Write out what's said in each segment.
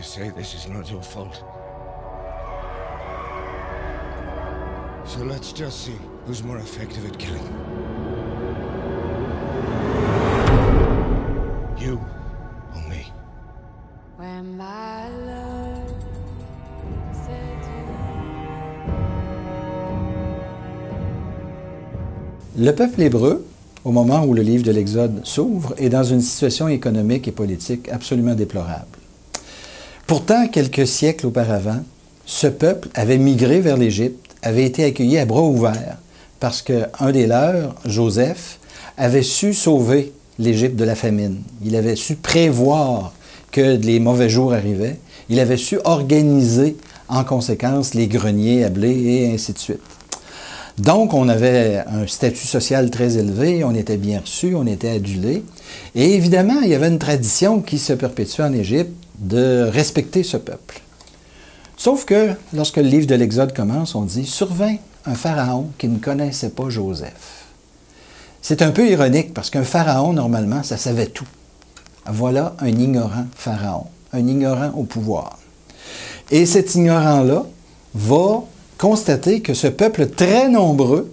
say this is not your fault. So let's just see who's more effective at killing. You or me? When my love said Le peuple hébreu, au moment où le livre de l'Exode s'ouvre, est dans une situation économique et politique absolument déplorable. Pourtant, quelques siècles auparavant, ce peuple avait migré vers l'Égypte, avait été accueilli à bras ouverts, parce qu'un des leurs, Joseph, avait su sauver l'Égypte de la famine. Il avait su prévoir que les mauvais jours arrivaient. Il avait su organiser en conséquence les greniers à blé et ainsi de suite. Donc, on avait un statut social très élevé, on était bien reçu, on était adulé. Et évidemment, il y avait une tradition qui se perpétuait en Égypte de respecter ce peuple. Sauf que, lorsque le livre de l'Exode commence, on dit « Survint un pharaon qui ne connaissait pas Joseph ». C'est un peu ironique parce qu'un pharaon, normalement, ça savait tout. Voilà un ignorant pharaon, un ignorant au pouvoir. Et cet ignorant-là va constater que ce peuple très nombreux,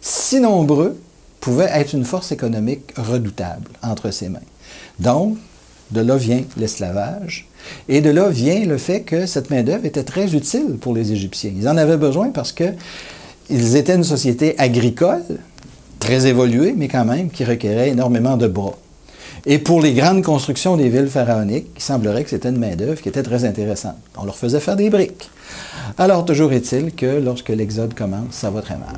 si nombreux, pouvait être une force économique redoutable entre ses mains. Donc, de là vient l'esclavage, et de là vient le fait que cette main-d'œuvre était très utile pour les Égyptiens. Ils en avaient besoin parce qu'ils étaient une société agricole, très évoluée, mais quand même, qui requérait énormément de bras. Et pour les grandes constructions des villes pharaoniques, il semblerait que c'était une main-d'œuvre qui était très intéressante. On leur faisait faire des briques. Alors, toujours est-il que lorsque l'Exode commence, ça va très mal.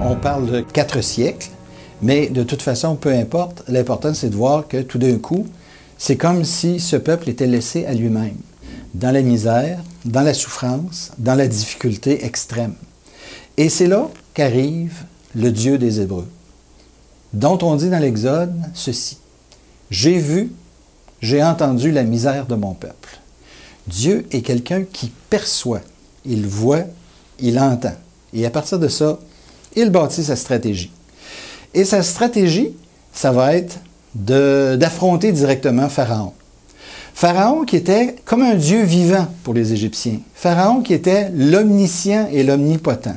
On parle de 4 siècles, mais de toute façon, peu importe, l'important c'est de voir que tout d'un coup, c'est comme si ce peuple était laissé à lui-même, dans la misère, dans la souffrance, dans la difficulté extrême. Et c'est là qu'arrive le Dieu des Hébreux, dont on dit dans l'Exode ceci: « J'ai vu, j'ai entendu la misère de mon peuple. » Dieu est quelqu'un qui perçoit, il voit, il entend. Et à partir de ça, il bâtit sa stratégie. Et sa stratégie, ça va être d'affronter directement Pharaon. Pharaon qui était comme un dieu vivant pour les Égyptiens. Pharaon qui était l'omniscient et l'omnipotent.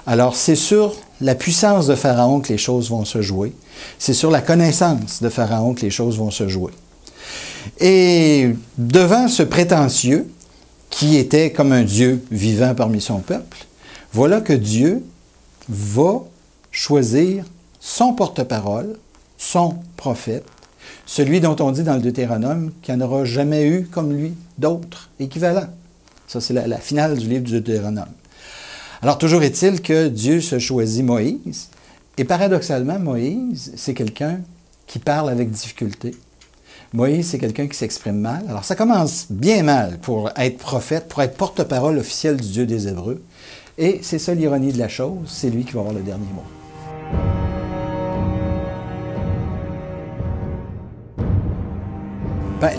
Alors, c'est sur la puissance de Pharaon que les choses vont se jouer. C'est sur la connaissance de Pharaon que les choses vont se jouer. Et devant ce prétentieux, qui était comme un dieu vivant parmi son peuple, voilà que Dieu va choisir son porte-parole, son prophète, celui dont on dit dans le Deutéronome qu'il n'y en aura jamais eu comme lui d'autres équivalents. Ça, c'est la finale du livre du Deutéronome. Alors, toujours est-il que Dieu se choisit Moïse, et paradoxalement, Moïse, c'est quelqu'un qui parle avec difficulté. Moïse, c'est quelqu'un qui s'exprime mal. Alors, ça commence bien mal pour être prophète, pour être porte-parole officiel du Dieu des Hébreux. Et c'est ça l'ironie de la chose, c'est lui qui va avoir le dernier mot.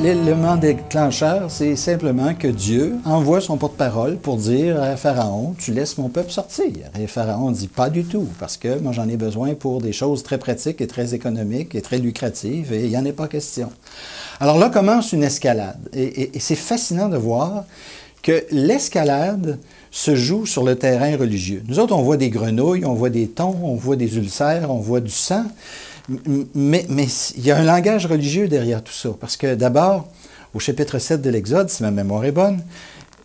L'élément déclencheur, c'est simplement que Dieu envoie son porte-parole pour dire à Pharaon, « Tu laisses mon peuple sortir. » Et Pharaon dit, « Pas du tout, parce que moi j'en ai besoin pour des choses très pratiques et très économiques et très lucratives, et il n'y en est pas question. » Alors là commence une escalade, et c'est fascinant de voir que l'escalade se joue sur le terrain religieux. Nous autres, on voit des grenouilles, on voit des thons, on voit des ulcères, on voit du sang, mais il y a un langage religieux derrière tout ça. Parce que d'abord, au chapitre 7 de l'Exode, si ma mémoire est bonne,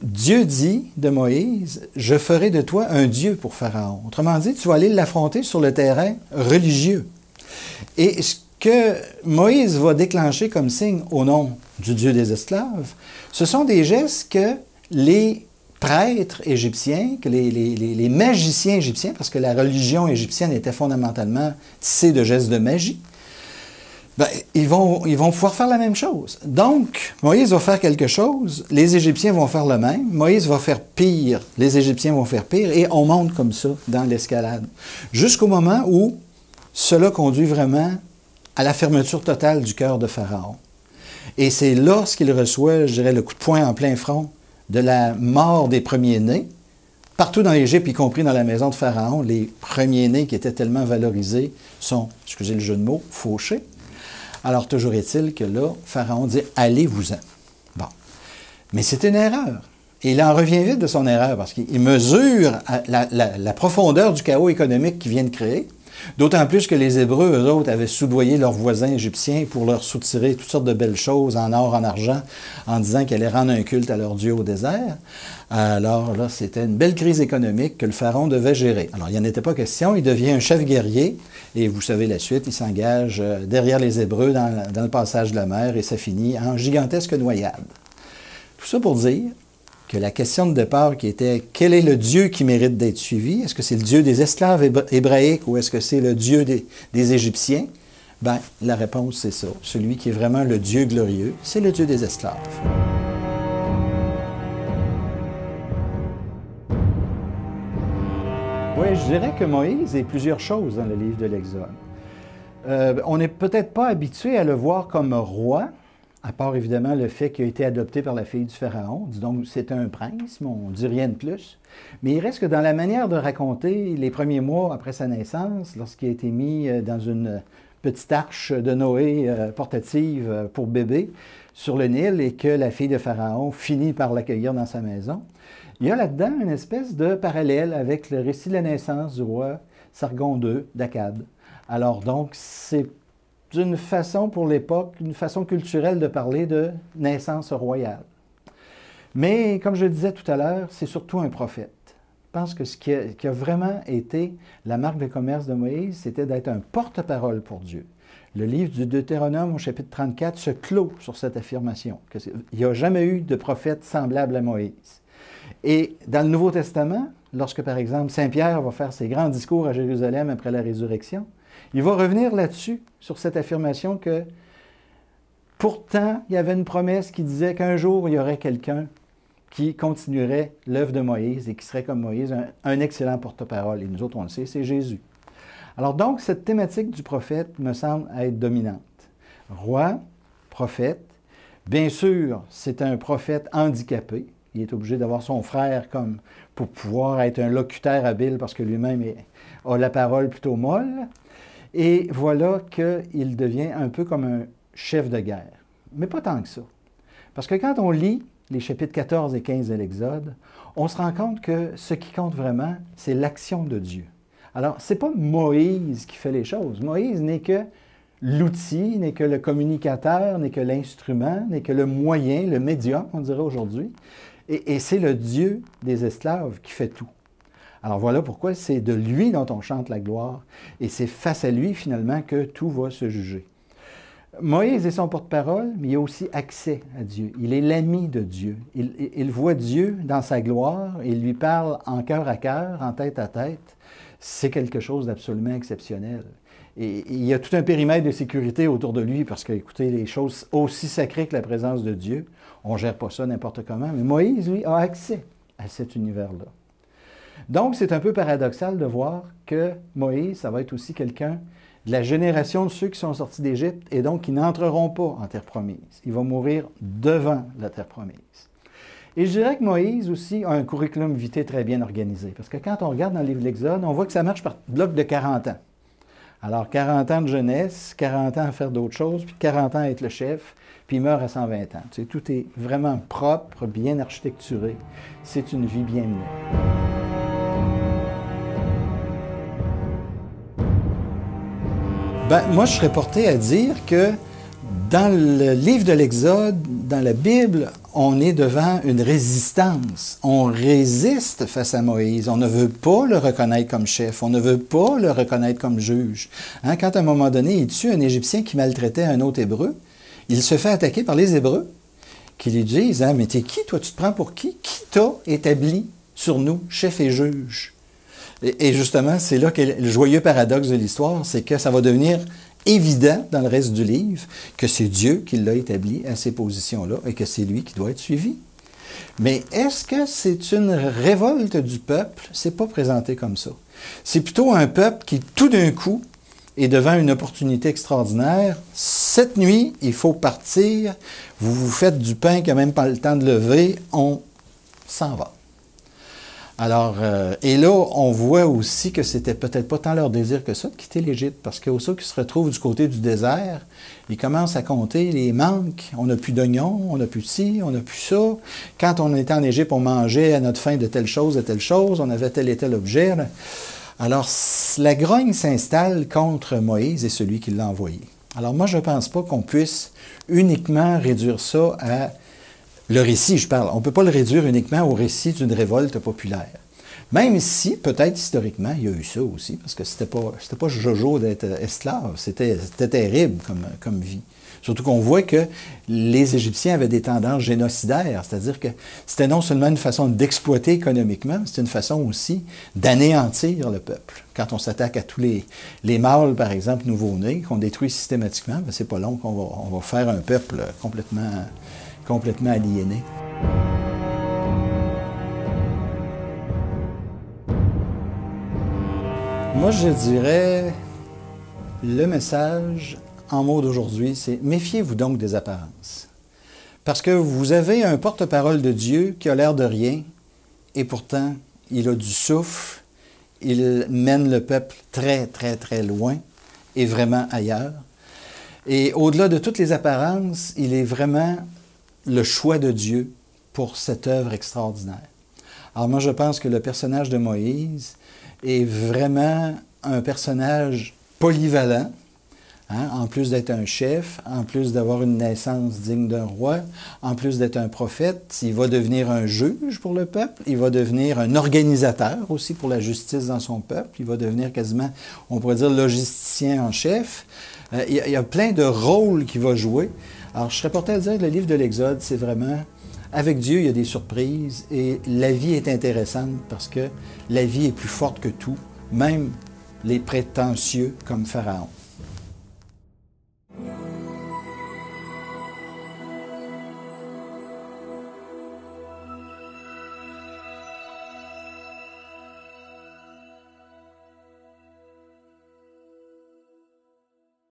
Dieu dit de Moïse, « Je ferai de toi un Dieu pour Pharaon. » Autrement dit, tu vas aller l'affronter sur le terrain religieux. Et ce que Moïse va déclencher comme signe au nom du Dieu des esclaves, ce sont des gestes que les prêtres égyptiens, que les magiciens égyptiens, parce que la religion égyptienne était fondamentalement tissée de gestes de magie, ils vont pouvoir faire la même chose. Donc, Moïse va faire quelque chose, les Égyptiens vont faire le même, Moïse va faire pire, les Égyptiens vont faire pire, et on monte comme ça dans l'escalade. Jusqu'au moment où cela conduit vraiment à la fermeture totale du cœur de Pharaon. Et c'est lorsqu'il reçoit, je dirais, le coup de poing en plein front de la mort des premiers-nés, Partout dans l'Égypte, y compris dans la maison de Pharaon, les premiers-nés qui étaient tellement valorisés sont, excusez le jeu de mots, fauchés. Alors, toujours est-il que là, Pharaon dit « Allez-vous-en ». Bon. Mais c'est une erreur. Et il en revient vite de son erreur parce qu'il mesure la profondeur du chaos économique qu'il vient de créer. D'autant plus que les Hébreux, eux autres, avaient soudoyé leurs voisins égyptiens pour leur soutirer toutes sortes de belles choses en or, en argent, en disant qu'ils allaient rendre un culte à leur Dieu au désert. Alors là, c'était une belle crise économique que le pharaon devait gérer. Alors, il n'y en était pas question, il devient un chef guerrier, et vous savez la suite, il s'engage derrière les Hébreux dans le passage de la mer, et ça finit en gigantesque noyade. Tout ça pour dire que la question de départ qui était « Quel est le Dieu qui mérite d'être suivi? Est-ce que c'est le Dieu des esclaves hébraïques ou est-ce que c'est le Dieu des Égyptiens? » Bien, la réponse, c'est ça. Celui qui est vraiment le Dieu glorieux, c'est le Dieu des esclaves. Oui, je dirais que Moïse est plusieurs choses dans le livre de l'Exode. On n'est peut-être pas habitué à le voir comme roi, à part évidemment le fait qu'il a été adopté par la fille du Pharaon. Donc, c'est un prince, mais on ne dit rien de plus. Mais il reste que dans la manière de raconter les premiers mois après sa naissance, lorsqu'il a été mis dans une petite arche de Noé portative pour bébé sur le Nil et que la fille de Pharaon finit par l'accueillir dans sa maison, il y a là-dedans une espèce de parallèle avec le récit de la naissance du roi Sargon II d'Akkad. Alors donc, c'est d'une façon pour l'époque, une façon culturelle de parler de naissance royale. Mais, comme je le disais tout à l'heure, c'est surtout un prophète. Je pense que ce qui a vraiment été la marque de commerce de Moïse, c'était d'être un porte-parole pour Dieu. Le livre du Deutéronome, au chapitre 34, se clôt sur cette affirmation. Il n'y a jamais eu de prophète semblable à Moïse. Et dans le Nouveau Testament, lorsque, par exemple, Saint Pierre va faire ses grands discours à Jérusalem après la résurrection, il va revenir là-dessus, sur cette affirmation que pourtant, il y avait une promesse qui disait qu'un jour, il y aurait quelqu'un qui continuerait l'œuvre de Moïse et qui serait comme Moïse, un excellent porte-parole. Et nous autres, on le sait, c'est Jésus. Alors donc, cette thématique du prophète me semble être dominante. Roi, prophète, bien sûr, c'est un prophète handicapé. Il est obligé d'avoir son frère comme pour pouvoir être un locuteur habile parce que lui-même a la parole plutôt molle. Et voilà qu'il devient un peu comme un chef de guerre. Mais pas tant que ça. Parce que quand on lit les chapitres 14 et 15 de l'Exode, on se rend compte que ce qui compte vraiment, c'est l'action de Dieu. Alors, ce n'est pas Moïse qui fait les choses. Moïse n'est que l'outil, n'est que le communicateur, n'est que l'instrument, n'est que le moyen, le médium, on dirait aujourd'hui. Et c'est le Dieu des esclaves qui fait tout. Alors voilà pourquoi c'est de lui dont on chante la gloire, et c'est face à lui, finalement, que tout va se juger. Moïse est son porte-parole, mais il a aussi accès à Dieu. Il est l'ami de Dieu. Il voit Dieu dans sa gloire, et il lui parle en cœur à cœur, en tête à tête. C'est quelque chose d'absolument exceptionnel. Et il y a tout un périmètre de sécurité autour de lui, parce que, écoutez, les choses aussi sacrées que la présence de Dieu, on ne gère pas ça n'importe comment, mais Moïse, lui, a accès à cet univers-là. Donc, c'est un peu paradoxal de voir que Moïse, ça va être aussi quelqu'un de la génération de ceux qui sont sortis d'Égypte et donc qui n'entreront pas en terre promise. Il va mourir devant la terre promise. Et je dirais que Moïse aussi a un curriculum vitae très bien organisé. Parce que quand on regarde dans le livre de l'Exode, on voit que ça marche par bloc de 40 ans. Alors, 40 ans de jeunesse, 40 ans à faire d'autres choses, puis 40 ans à être le chef, puis il meurt à 120 ans. Tu sais, tout est vraiment propre, bien architecturé. C'est une vie bien menée. Moi, je serais porté à dire que dans le livre de l'Exode, dans la Bible, on est devant une résistance. On résiste face à Moïse. On ne veut pas le reconnaître comme chef. On ne veut pas le reconnaître comme juge. Hein, quand à un moment donné, il tue un Égyptien qui maltraitait un autre Hébreu, il se fait attaquer par les Hébreux qui lui disent « Mais t'es qui, toi? Tu te prends pour qui? Qui t'a établi sur nous, chef et juge? » Et justement, c'est là que le joyeux paradoxe de l'histoire, c'est que ça va devenir évident dans le reste du livre que c'est Dieu qui l'a établi à ces positions-là et que c'est lui qui doit être suivi. Mais est-ce que c'est une révolte du peuple? C'est pas présenté comme ça. C'est plutôt un peuple qui, tout d'un coup, est devant une opportunité extraordinaire. Cette nuit, il faut partir. Vous vous faites du pain qui n'a même pas le temps de lever. On s'en va. Alors, et là, on voit aussi que c'était peut-être pas tant leur désir que ça de quitter l'Égypte, parce qu'aussitôt qu'ils se retrouvent du côté du désert, ils commencent à compter les manques. On n'a plus d'oignons, on n'a plus de ci, on n'a plus ça. Quand on était en Égypte, on mangeait à notre faim de telle chose, on avait tel et tel objet. Alors, la grogne s'installe contre Moïse et celui qui l'a envoyé. Alors moi, je ne pense pas qu'on puisse uniquement réduire ça à le récit, je parle. On ne peut pas le réduire uniquement au récit d'une révolte populaire. Même si, peut-être historiquement, il y a eu ça aussi, parce que c'était pas jojo d'être esclave, c'était terrible comme vie. Surtout qu'on voit que les Égyptiens avaient des tendances génocidaires, c'est-à-dire que c'était non seulement une façon d'exploiter économiquement, mais c'était une façon aussi d'anéantir le peuple. Quand on s'attaque à tous les mâles, par exemple, nouveau-nés, qu'on détruit systématiquement, ben c'est pas long qu'on va faire un peuple complètement aliéné. Moi, je dirais, le message en mots d'aujourd'hui, c'est « Méfiez-vous donc des apparences ». Parce que vous avez un porte-parole de Dieu qui a l'air de rien, et pourtant, il a du souffle, il mène le peuple très, très, très loin, et vraiment ailleurs. Et au-delà de toutes les apparences, il est vraiment le choix de Dieu pour cette œuvre extraordinaire. Alors moi, je pense que le personnage de Moïse est vraiment un personnage polyvalent, hein? En plus d'être un chef, en plus d'avoir une naissance digne d'un roi, en plus d'être un prophète, il va devenir un juge pour le peuple, il va devenir un organisateur aussi pour la justice dans son peuple, il va devenir quasiment, on pourrait dire, logisticien en chef. Il y a plein de rôles qu'il va jouer. Alors, je serais porté à dire que le livre de l'Exode, c'est vraiment, avec Dieu, il y a des surprises et la vie est intéressante parce que la vie est plus forte que tout, même les prétentieux comme Pharaon.